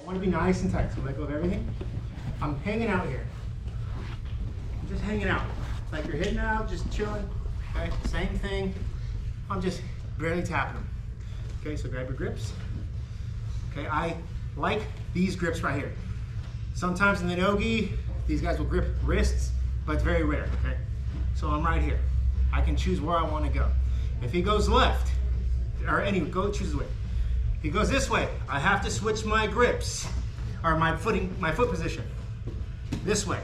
want to be nice and tight, so let go of everything. I'm hanging out here. I'm just hanging out. Like you're hitting out, just chilling. Okay, same thing. I'm just barely tapping them. Okay, so grab your grips. Okay, I like these grips right here. Sometimes in the no-gi, these guys will grip wrists, but it's very rare, okay? So I'm right here. I can choose where I want to go. If he goes left, or choose the way. If he goes this way, I have to switch my grips, or my foot position. This way.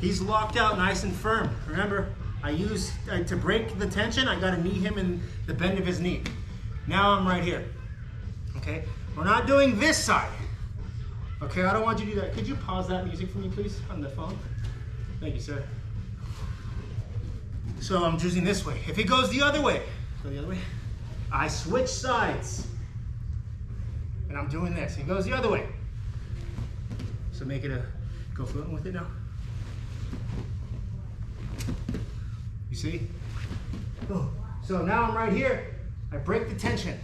He's locked out nice and firm. Remember, to break the tension, I gotta knee him in the bend of his knee. Now I'm right here, okay? We're not doing this side. Okay, I don't want you to do that. Could you pause that music for me, please, on the phone? Thank you, sir. So I'm choosing this way. If he goes the other way, I switch sides. And I'm doing this. He goes the other way. So make it go fluent with it now. You see? Oh. So now I'm right here. I break the tension.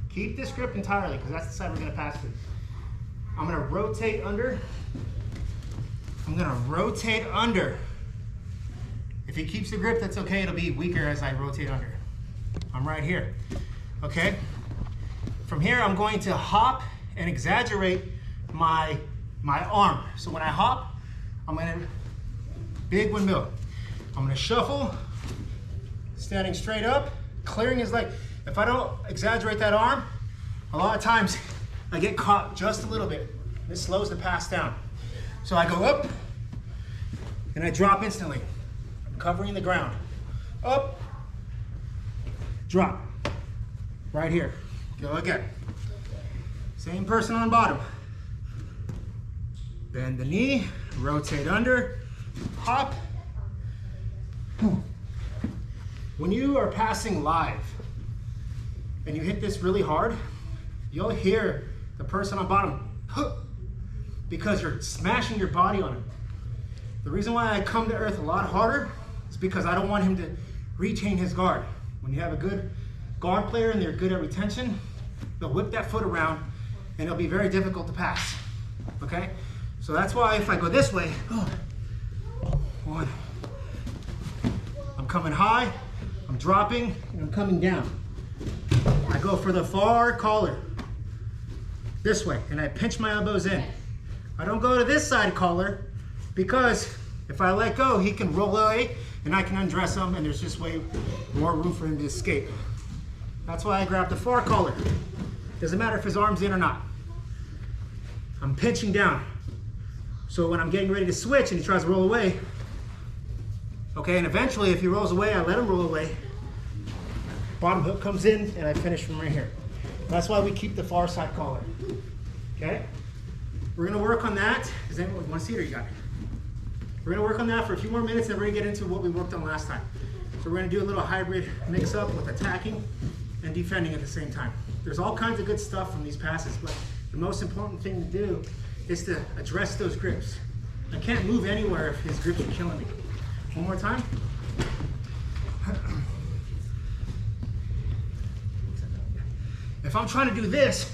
Keep this grip entirely, because that's the side we're gonna pass through. I'm gonna rotate under. If he keeps the grip, that's okay. It'll be weaker as I rotate under. I'm right here, okay? From here, I'm going to hop and exaggerate my arm. So when I hop, I'm gonna, big windmill. I'm gonna shuffle, standing straight up, clearing his leg. If I don't exaggerate that arm, a lot of times I get caught just a little bit. This slows the pass down. So I go up and I drop instantly. I'm covering the ground. Up, drop. Right here. Go again. Same person on bottom. Bend the knee, rotate under, hop. When you are passing live and you hit this really hard, you'll hear the person on bottom because you're smashing your body on him. The reason why I come to earth a lot harder is because I don't want him to retain his guard. When you have a good guard player and they're good at retention, they'll whip that foot around and it'll be very difficult to pass, okay? So that's why if I go this way, one, I'm coming high, I'm dropping, and I'm coming down. I go for the far collar, this way, and I pinch my elbows in. I don't go to this side collar because if I let go, he can roll away and I can undress him and there's just way more room for him to escape. That's why I grab the far collar. Doesn't matter if his arm's in or not. I'm pinching down. So when I'm getting ready to switch and he tries to roll away, okay, and eventually if he rolls away, I let him roll away. Bottom hook comes in and I finish from right here. That's why we keep the far side collar, okay? We're gonna work on that. Does anyone want to see it or you got it? We're gonna work on that for a few more minutes and we're gonna get into what we worked on last time. So we're gonna do a little hybrid mix up with attacking and defending at the same time. There's all kinds of good stuff from these passes, but the most important thing to do is to address those grips. I can't move anywhere if his grips are killing me. One more time. If I'm trying to do this,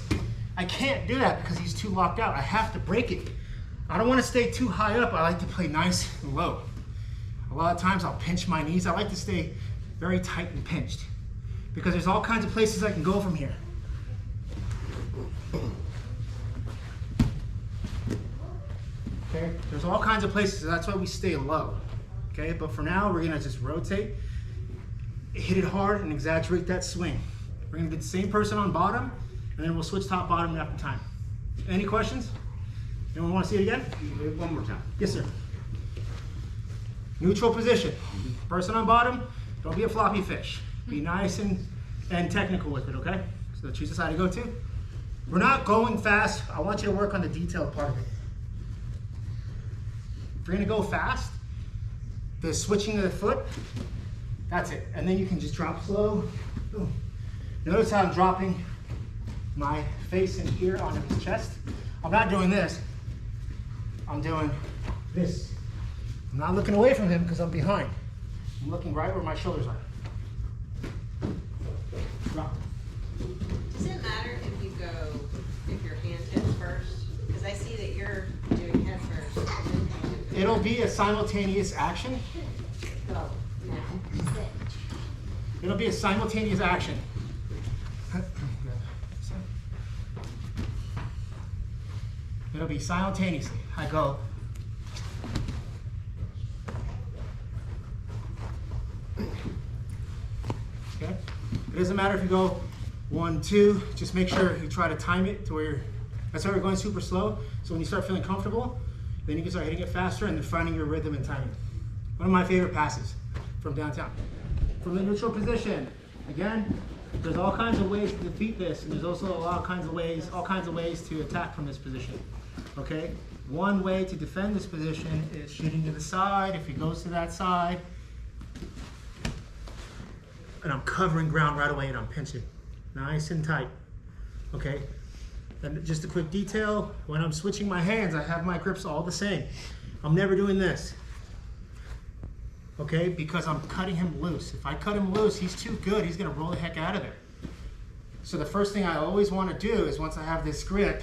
I can't do that because he's too locked out. I have to break it. I don't want to stay too high up. I like to play nice and low. A lot of times I'll pinch my knees. I like to stay very tight and pinched because there's all kinds of places I can go from here. Okay, there's all kinds of places, so that's why we stay low. Okay, but for now, we're gonna just rotate, hit it hard, and exaggerate that swing. We're gonna get the same person on bottom, and then we'll switch top bottom after time. Any questions? Anyone want to see it again? One more time. Yes, sir. Neutral position. Person on bottom, don't be a floppy fish. Be nice and technical with it, okay? So choose the side to go to. We're not going fast. I want you to work on the detailed part of it. If you're gonna go fast, the switching of the foot, that's it. And then you can just drop slow. Boom. Notice how I'm dropping my face and ear onto his chest. I'm not doing this. I'm doing this. I'm not looking away from him because I'm behind. I'm looking right where my shoulders are. Drop. Does it matter if your hand hits first? Because you're doing head first. It'll be a simultaneous action. Go now. Sit. It'll be a simultaneous action. It'll be simultaneously. I go. Okay? It doesn't matter if you go 1, 2, just make sure you try to time it to where you're, that's why we're going super slow. So when you start feeling comfortable, then you can start hitting it faster and then finding your rhythm and timing. One of my favorite passes from downtown. From the neutral position, again, there's all kinds of ways to defeat this, and there's also all kinds of ways to attack from this position. Okay? One way to defend this position is shooting to the side. If he goes to that side, and I'm covering ground right away and I'm pinching. Nice and tight. Okay? And just a quick detail, when I'm switching my hands, I have my grips all the same. I'm never doing this. Okay? Because I'm cutting him loose. If I cut him loose, he's too good. He's gonna roll the heck out of there. So the first thing I always wanna do is once I have this grip,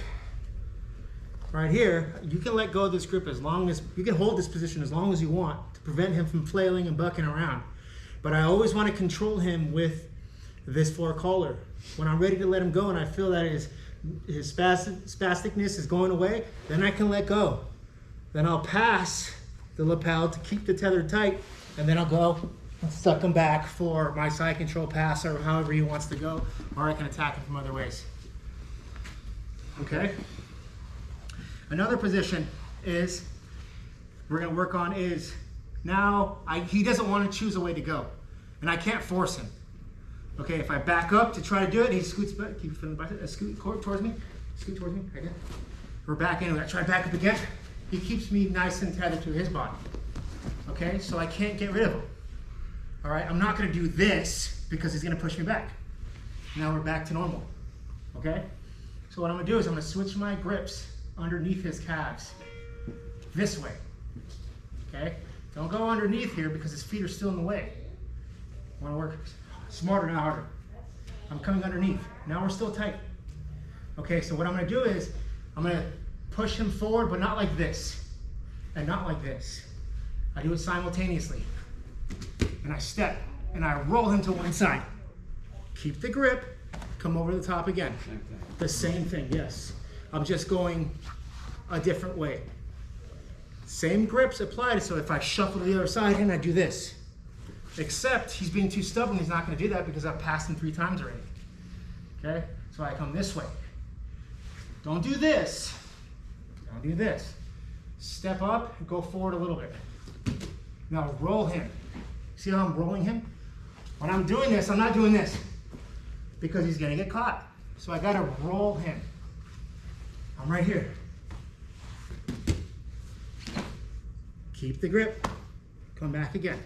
right here, you can let go of this grip as long as, you can hold this position as long as you want to prevent him from flailing and bucking around. But I always want to control him with this floor collar. When I'm ready to let him go and I feel that his spasticness is going away, then I can let go. Then I'll pass the lapel to keep the tether tight, and then I'll go and suck him back for my side control pass or however he wants to go, or I can attack him from other ways. Okay? Another position is, we're going to work on is, now he doesn't want to choose a way to go, and I can't force him. Okay, if I back up to try to do it, he scoots back, keep feeling back, scoot towards me, again. We're back into it. I try to back up again. He keeps me nice and tethered to his body. Okay, so I can't get rid of him. All right, I'm not going to do this because he's going to push me back. Now we're back to normal. Okay, so what I'm going to do is I'm going to switch my grips underneath his calves this way. Okay. Don't go underneath here because his feet are still in the way. I want to work smarter, not harder. I'm coming underneath. Now we're still tight. Okay, so what I'm going to do is I'm going to push him forward, but not like this and not like this. I do it simultaneously. And I step and I roll him to one side. Keep the grip, come over the top again. The same thing, yes. I'm just going a different way. Same grips applied, so if I shuffle to the other side and I do this. Except he's being too stubborn, he's not going to do that because I've passed him 3 times already. Okay, so I come this way. Don't do this. Don't do this. Step up and go forward a little bit. Now roll him. See how I'm rolling him? When I'm doing this, I'm not doing this because he's going to get caught. So I got to roll him. I'm right here. Keep the grip. Come back again.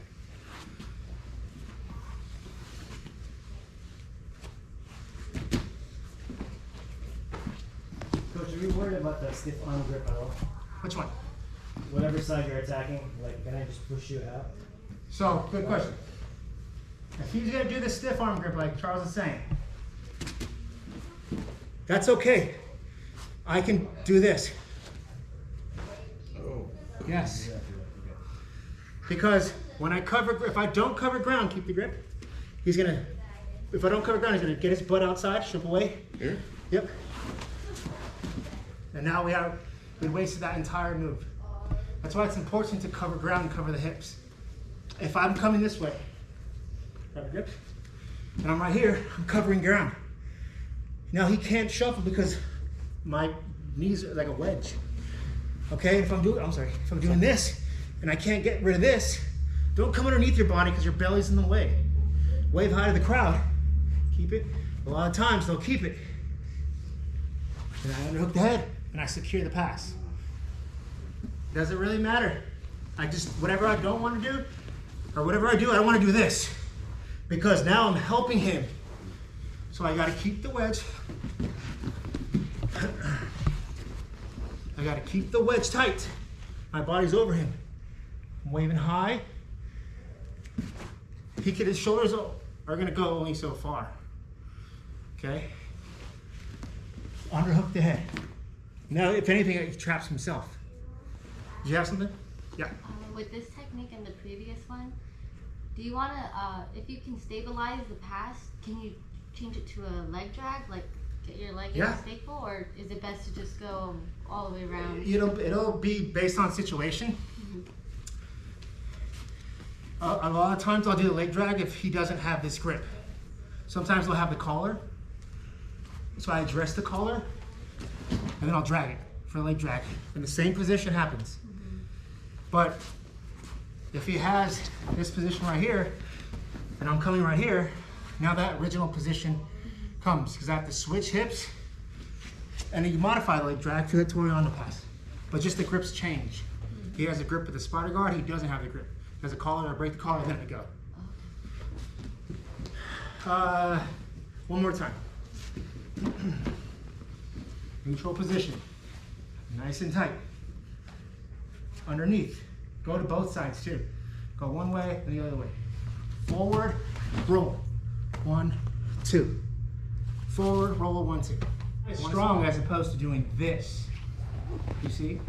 Coach, are you worried about the stiff arm grip at all? Which one? Whatever side you're attacking, like, can I just push you out? So, good question. If he's going to do the stiff arm grip like Charles is saying, that's okay. I can do this. Oh. Yes. Because when I cover, if I don't cover ground, keep the grip, he's going to, if I don't cover ground, he's going to get his butt outside, strip away. Here? Yep. And now we wasted that entire move. That's why it's important to cover ground and cover the hips. If I'm coming this way, cover grip, and I'm right here, I'm covering ground. Now he can't shuffle because my knees are like a wedge. Okay, if I'm doing this, and I can't get rid of this, don't come underneath your body because your belly's in the way. Wave high to the crowd, keep it. A lot of times they'll keep it. And I underhook the head, and I secure the pass. Doesn't really matter. Whatever I don't want to do, or whatever I do, I don't want to do this. Because now I'm helping him. So I gotta keep the wedge. I gotta keep the wedge tight. My body's over him. I'm waving high. His shoulders are gonna go only so far. Okay? Underhook the head. Now, if anything, he traps himself. Do you have something? Yeah. With this technique and the previous one, do you want to, if you can stabilize the pass, can you change it to a leg drag, like get your leg in a staple, or is it best to just go all the way around? It'll be based on situation. A lot of times I'll do the leg drag if he doesn't have this grip. Sometimes I'll have the collar, so I address the collar, and then I'll drag it for a leg drag. And the same position happens. But if he has this position right here, and I'm coming right here, now that original position comes, because I have to switch hips, and then you modify the leg drag for the Toriano pass. But just the grips change. He has a grip with the spider guard, he doesn't have the grip. He has a collar, I break the collar, then I go. One more time. Neutral position. Nice and tight. Underneath. Go to both sides too. Go one way and the other way. Forward, roll. 1, 2. Forward, roll, 1, 2. Strong as opposed to doing this. You see?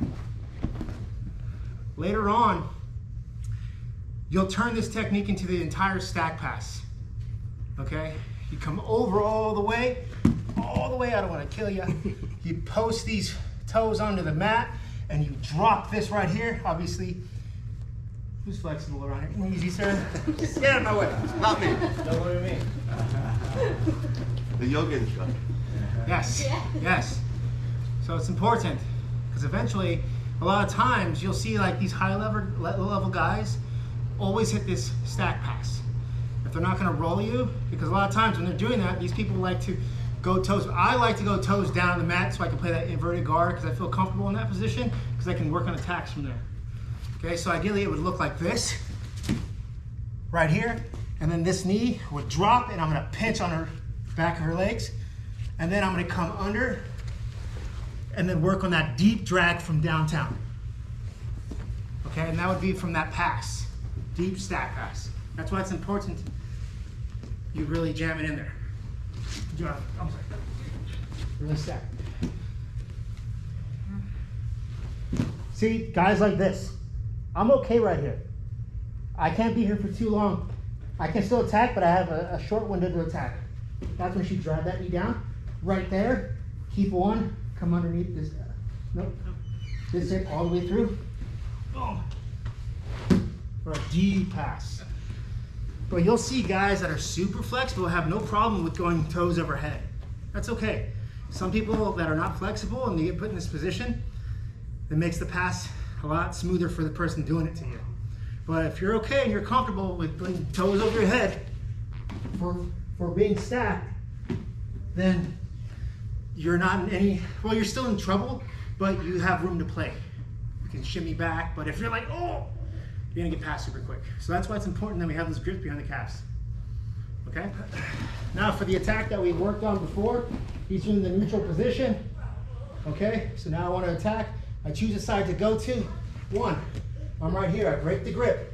Later on, you'll turn this technique into the entire stack pass. Okay? You come over all the way, I don't want to kill you. You post these toes onto the mat and you drop this right here. Obviously, who's flexible around here? Easy, sir. Just get out of my way. Not me. Don't worry me. The yoga instructor. Yes, yes. So it's important because eventually, a lot of times you'll see like these high level guys always hit this stack pass. If they're not going to roll you, because a lot of times when they're doing that, these people like to go toes. I like to go toes down on the mat so I can play that inverted guard because I feel comfortable in that position because I can work on attacks from there. Okay, so ideally it would look like this, right here, and then this knee would drop and I'm going to pinch on her back of her legs, and then I'm going to come under and then work on that deep drag from downtown. Okay, and that would be from that pass, deep stack pass. That's why it's important you really jam it in there. I'm sorry. Really stack. See, guys like this. I'm okay right here. I can't be here for too long. I can still attack, but I have a short window to attack. That's when she drive that knee down. Right there, keep one, come underneath this, nope. This hip all the way through. Boom. For a deep pass. But you'll see guys that are super flexible have no problem with going toes overhead. That's okay. Some people that are not flexible and they get put in this position, it makes the pass a lot smoother for the person doing it to you. But if you're okay and you're comfortable with putting toes over your head for being stacked, then you're not in any, well, you're still in trouble, but you have room to play. You can shimmy back, but if you're like, oh, you're gonna get past super quick. So that's why it's important that we have this grip behind the calves. Okay? Now for the attack that we worked on before, he's in the neutral position. Okay, so now I want to attack. I choose a side to go to. 1, I'm right here, I break the grip.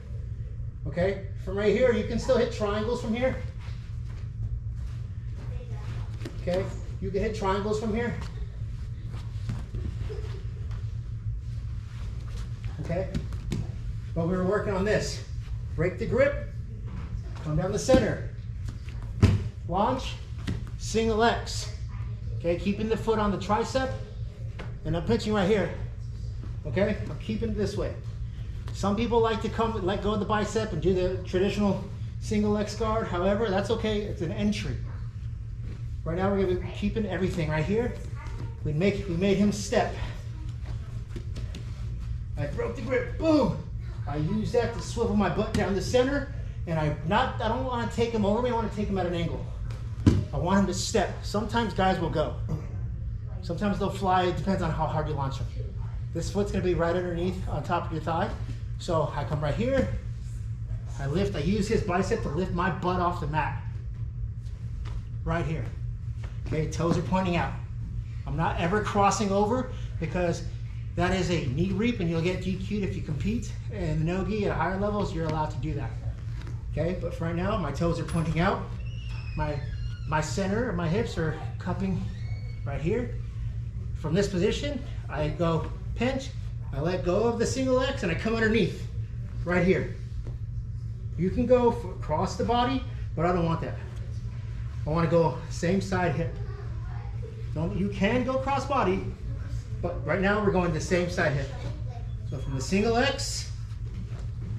Okay, from right here, you can still hit triangles from here. Okay, you can hit triangles from here. Okay, but we were working on this. Break the grip, come down the center. Launch, single X. Okay, keeping the foot on the tricep, and I'm pinching right here. Okay, I'm keeping it this way. Some people like to come, let go of the bicep and do the traditional single X guard. However, that's okay, it's an entry. Right now we're gonna be keeping everything right here. We made him step. I broke the grip, boom. I use that to swivel my butt down the center, and I don't want to take him over me, I want to take him at an angle. I want him to step. Sometimes guys will go. Sometimes they'll fly, it depends on how hard you launch them. This foot's gonna be right underneath on top of your thigh. So I come right here, I lift, I use his bicep to lift my butt off the mat. Right here. Okay, toes are pointing out. I'm not ever crossing over because that is a knee reap and you'll get DQ'd if you compete. And the no-gi at higher levels, you're allowed to do that. Okay, but for right now, my toes are pointing out. My center of my hips are cupping right here. from this position, I go pinch, I let go of the single X, and I come underneath, right here. You can go across the body, but I don't want that. I want to go same side hip. No, you can go cross body, but right now we're going the same side hip. So from the single X,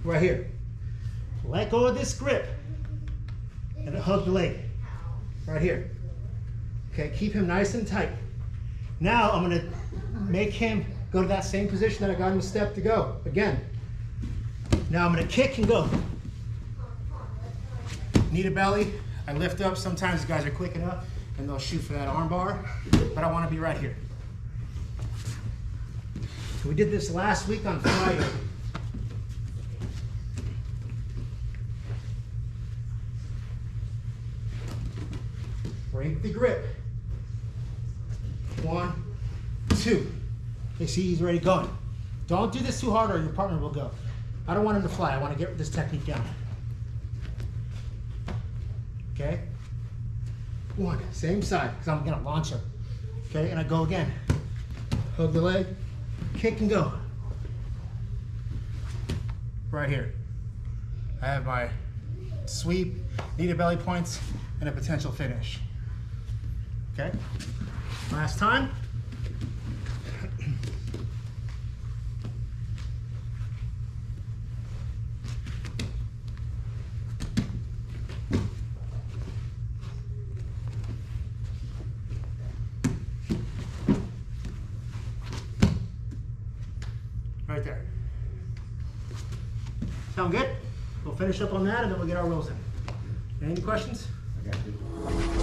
right here. Let go of this grip and hug the leg, right here. Okay, keep him nice and tight. Now I'm gonna make him go to that same position that I got him a step to go. Again. Now I'm gonna kick and go. Knee to belly, I lift up. Sometimes guys are quick enough and they'll shoot for that arm bar, but I wanna be right here. So we did this last week on Friday. Break the grip. 1, 2. Okay, see, he's already going. Don't do this too hard or your partner will go. I don't want him to fly. I want to get this technique down. Okay? 1, same side, because I'm going to launch him. Okay, and I go again. Hug the leg, kick and go. Right here. I have my sweep, knee to belly points, and a potential finish. Okay? Last time. Right there. Sound good? We'll finish up on that and then we'll get our rolls in. Any questions? I got you.